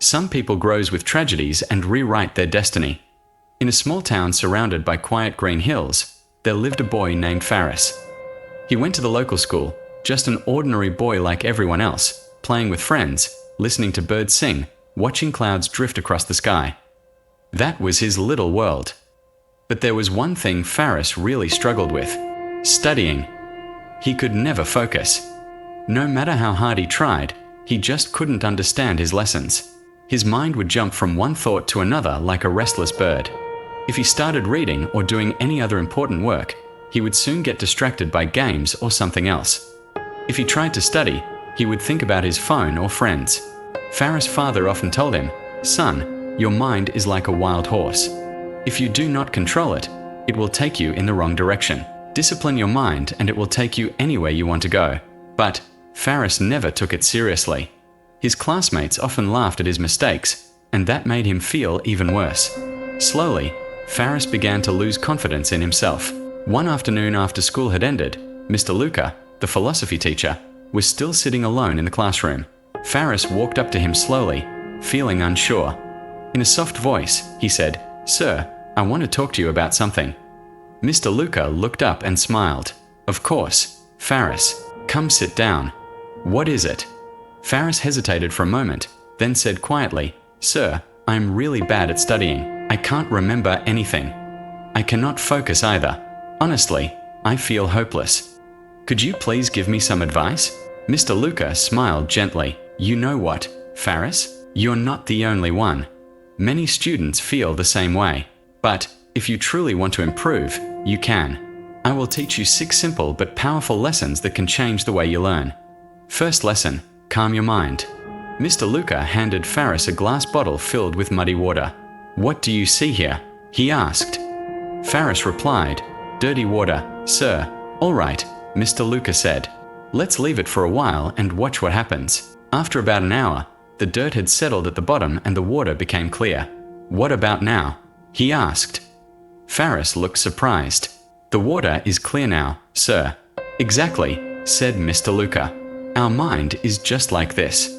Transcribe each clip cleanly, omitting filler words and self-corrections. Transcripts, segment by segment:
Some people grows with tragedies and rewrite their destiny. In a small town surrounded by quiet green hills, there lived a boy named Faris. He went to the local school, just an ordinary boy like everyone else, playing with friends, listening to birds sing, watching clouds drift across the sky. That was his little world. But there was one thing Faris really struggled with: studying. He could never focus. No matter how hard he tried, he just couldn't understand his lessons. His mind would jump from one thought to another like a restless bird. If he started reading or doing any other important work, he would soon get distracted by games or something else. If he tried to study, he would think about his phone or friends. Faris' father often told him, "Son, your mind is like a wild horse. If you do not control it, it will take you in the wrong direction. Discipline your mind and it will take you anywhere you want to go." But Faris never took it seriously. His classmates often laughed at his mistakes, and that made him feel even worse. Slowly, Faris began to lose confidence in himself. One afternoon after school had ended, Mr. Luca, the philosophy teacher, was still sitting alone in the classroom. Faris walked up to him slowly, feeling unsure. In a soft voice, he said, "Sir, I want to talk to you about something." Mr. Luca looked up and smiled. "Of course, Faris, come sit down. What is it?" Faris hesitated for a moment, then said quietly, "Sir, I am really bad at studying. I can't remember anything. I cannot focus either. Honestly, I feel hopeless. Could you please give me some advice?" Mr. Luca smiled gently. "You know what, Faris? You're not the only one. Many students feel the same way. But if you truly want to improve, you can. I will teach you 6 simple but powerful lessons that can change the way you learn. First lesson, calm your mind." Mr. Luca handed Faris a glass bottle filled with muddy water. "What do you see here?" he asked. Faris replied, "Dirty water, sir." "All right," Mr. Luca said. "Let's leave it for a while and watch what happens." After about an hour, the dirt had settled at the bottom and the water became clear. "What about now?" he asked. Faris looked surprised. "The water is clear now, sir." "Exactly," said Mr. Luca. "Our mind is just like this.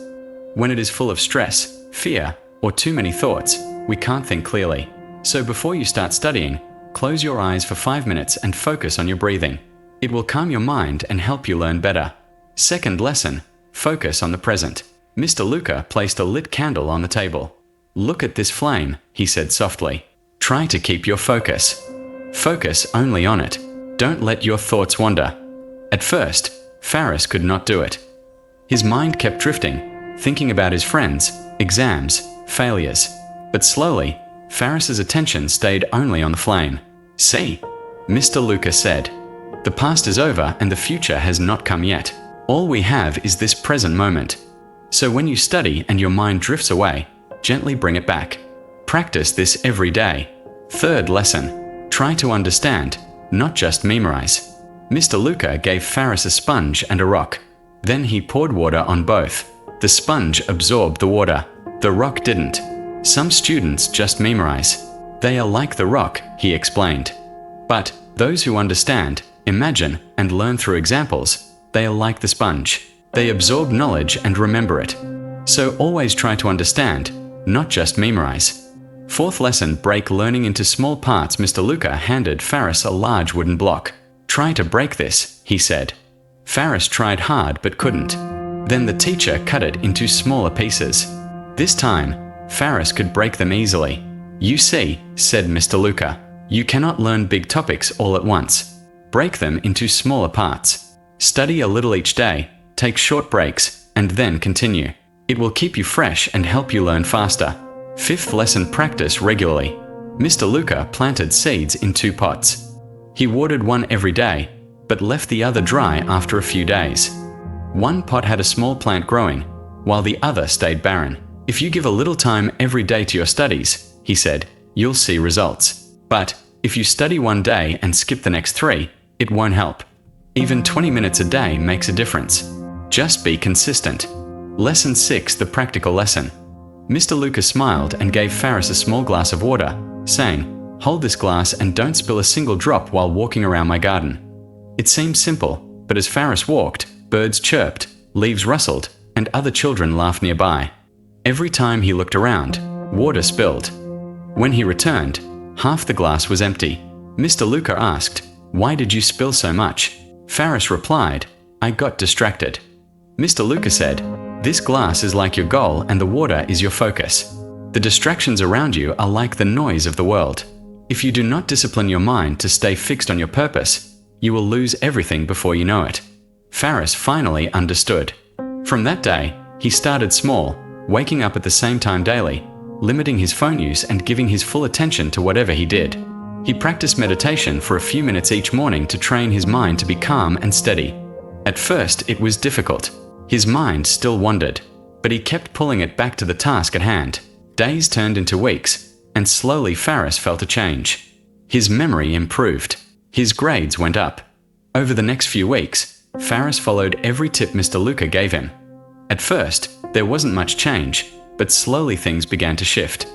When it is full of stress, fear, or too many thoughts, we can't think clearly. So before you start studying, close your eyes for 5 minutes and focus on your breathing. It will calm your mind and help you learn better." Second lesson, focus on the present. Mr. Luca placed a lit candle on the table. "Look at this flame," he said softly. "Try to keep your focus. Focus only on it. Don't let your thoughts wander." At first, Faris could not do it. His mind kept drifting, thinking about his friends, exams, failures. But slowly, Faris's attention stayed only on the flame. "See," Mr. Luca said. "The past is over and the future has not come yet. All we have is this present moment. So when you study and your mind drifts away, gently bring it back. Practice this every day." Third lesson, try to understand, not just memorize. Mr. Luca gave Faris a sponge and a rock. Then he poured water on both. The sponge absorbed the water. The rock didn't. Some students just memorize. They are like the rock, he explained. But those who understand, imagine, and learn through examples, they are like the sponge. They absorb knowledge and remember it. So always try to understand, not just memorize. Fourth lesson, break learning into small parts. Mr. Luca handed Faris a large wooden block. "Try to break this," he said. Faris tried hard but couldn't. Then the teacher cut it into smaller pieces. This time, Faris could break them easily. "You see," said Mr. Luca, "you cannot learn big topics all at once. Break them into smaller parts. Study a little each day, take short breaks, and then continue. It will keep you fresh and help you learn faster." Fifth lesson, practice regularly. Mr. Luca planted seeds in 2 pots. He watered one every day, but left the other dry after a few days. One pot had a small plant growing, while the other stayed barren. "If you give a little time every day to your studies," he said, "you'll see results. But if you study one day and skip the next 3, it won't help. Even 20 minutes a day makes a difference. Just be consistent." Lesson 6, the practical lesson. Mr. Luca smiled and gave Faris a small glass of water, saying, "Hold this glass and don't spill a single drop while walking around my garden." It seemed simple, but as Faris walked, birds chirped, leaves rustled, and other children laughed nearby. Every time he looked around, water spilled. When he returned, half the glass was empty. Mr. Luca asked, "Why did you spill so much?" Faris replied, "I got distracted." Mr. Luca said, "This glass is like your goal and the water is your focus. The distractions around you are like the noise of the world. If you do not discipline your mind to stay fixed on your purpose, you will lose everything before you know it." Faris finally understood. From that day, he started small, waking up at the same time daily, limiting his phone use and giving his full attention to whatever he did. He practiced meditation for a few minutes each morning to train his mind to be calm and steady. At first, it was difficult. His mind still wandered, but he kept pulling it back to the task at hand. Days turned into weeks, and slowly Faris felt a change. His memory improved. His grades went up. Over the next few weeks, Faris followed every tip Mr. Luca gave him. At first, there wasn't much change, but slowly things began to shift.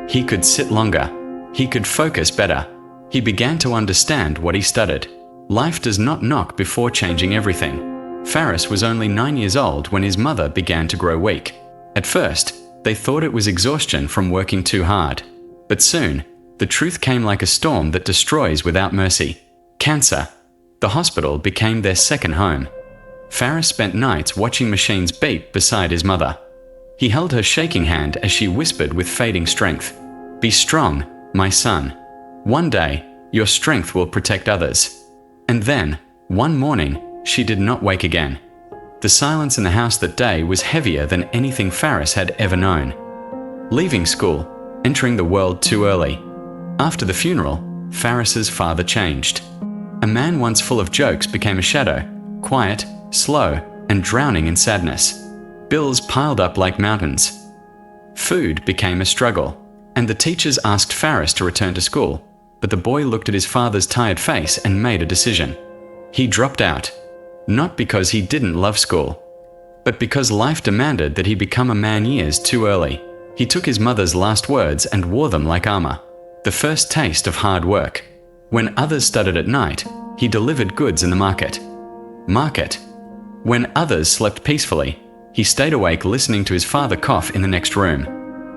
He could sit longer. He could focus better. He began to understand what he studied. Life does not knock before changing everything. Faris was only 9 years old when his mother began to grow weak. At first, they thought it was exhaustion from working too hard. But soon, the truth came like a storm that destroys without mercy. Cancer. The hospital became their second home. Faris spent nights watching machines beat beside his mother. He held her shaking hand as she whispered with fading strength, "Be strong, my son. One day, your strength will protect others." And then, one morning, she did not wake again. The silence in the house that day was heavier than anything Faris had ever known. Leaving school, entering the world too early. After the funeral, Faris's father changed. A man once full of jokes became a shadow, quiet, slow, and drowning in sadness. Bills piled up like mountains. Food became a struggle, and the teachers asked Faris to return to school, but the boy looked at his father's tired face and made a decision. He dropped out, not because he didn't love school, but because life demanded that he become a man years too early. He took his mother's last words and wore them like armor, the first taste of hard work. When others studied at night, he delivered goods in the market. When others slept peacefully, he stayed awake listening to his father cough in the next room.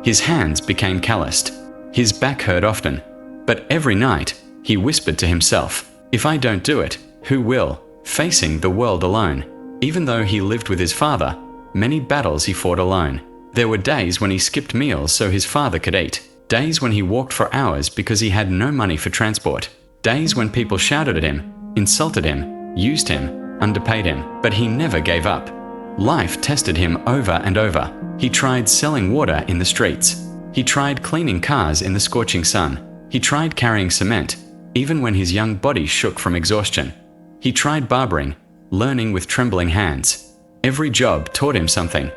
His hands became calloused. His back hurt often. But every night, he whispered to himself, "If I don't do it, who will?" Facing the world alone. Even though he lived with his father, many battles he fought alone. There were days when he skipped meals so his father could eat. Days when he walked for hours because he had no money for transport. Days when people shouted at him, insulted him, used him, underpaid him. But he never gave up. Life tested him over and over. He tried selling water in the streets. He tried cleaning cars in the scorching sun. He tried carrying cement, even when his young body shook from exhaustion. He tried barbering, learning with trembling hands. Every job taught him something.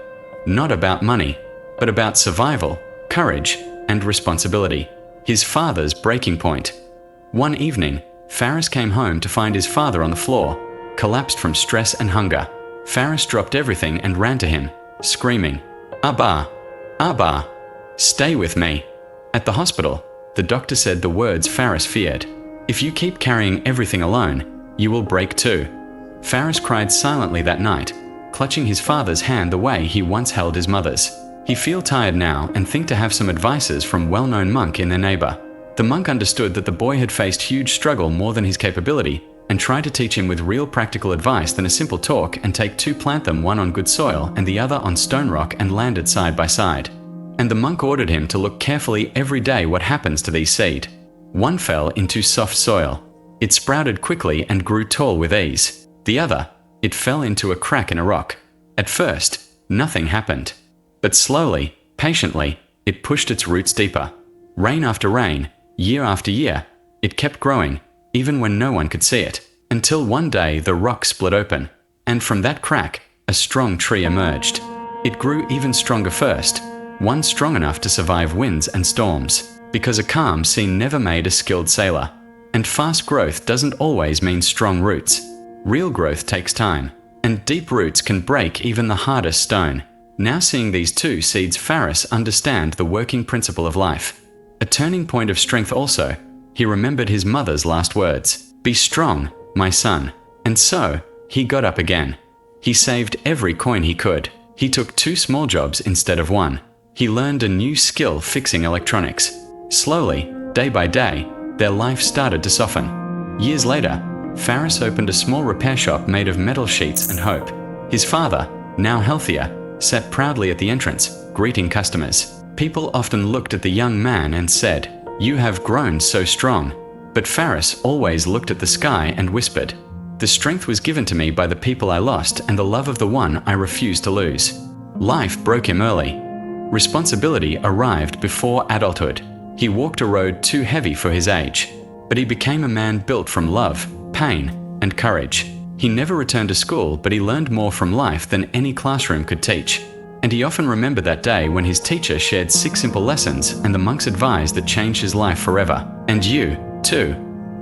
Not about money, but about survival, courage, and responsibility. His father's breaking point. One evening, Faris came home to find his father on the floor, collapsed from stress and hunger. Faris dropped everything and ran to him, screaming, "Abba! Abba! Stay with me!" At the hospital, the doctor said the words Faris feared. "If you keep carrying everything alone, you will break too." Faris cried silently that night, clutching his father's hand the way he once held his mother's. He feel tired now and think to have some advices from well-known monk in their neighbor. The monk understood that the boy had faced huge struggle more than his capability and tried to teach him with real practical advice than a simple talk and take two, plant them, one on good soil and the other on stone rock, and landed side by side. And the monk ordered him to look carefully every day what happens to these seed. One fell into soft soil. It sprouted quickly and grew tall with ease. The other, it fell into a crack in a rock. At first, nothing happened. But slowly, patiently, it pushed its roots deeper. Rain after rain, year after year, it kept growing, even when no one could see it, until one day the rock split open, and from that crack, a strong tree emerged. It grew even stronger first, one strong enough to survive winds and storms, because a calm sea never made a skilled sailor. And fast growth doesn't always mean strong roots. Real growth takes time, and deep roots can break even the hardest stone. Now seeing these two seeds, Faris understand the working principle of life. A turning point of strength also, he remembered his mother's last words, "Be strong, my son." And so, he got up again. He saved every coin he could. He took 2 small jobs instead of 1. He learned a new skill fixing electronics. Slowly, day by day, their life started to soften. Years later, Faris opened a small repair shop made of metal sheets and hope. His father, now healthier, sat proudly at the entrance, greeting customers. People often looked at the young man and said, "You have grown so strong." But Faris always looked at the sky and whispered, "The strength was given to me by the people I lost and the love of the one I refused to lose." Life broke him early. Responsibility arrived before adulthood. He walked a road too heavy for his age. But he became a man built from love, pain, and courage. He never returned to school, but he learned more from life than any classroom could teach. And he often remembered that day when his teacher shared 6 simple lessons and the monk's advice that changed his life forever. And you, too.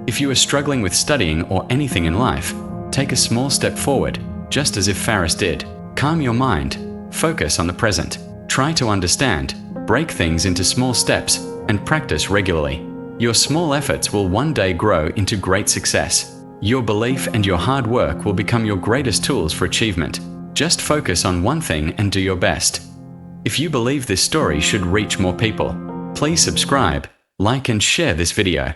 If you are struggling with studying or anything in life, take a small step forward, just as if Faris did. Calm your mind, focus on the present, try to understand, break things into small steps, and practice regularly. Your small efforts will one day grow into great success. Your belief and your hard work will become your greatest tools for achievement. Just focus on one thing and do your best. If you believe this story should reach more people, please subscribe, like and share this video.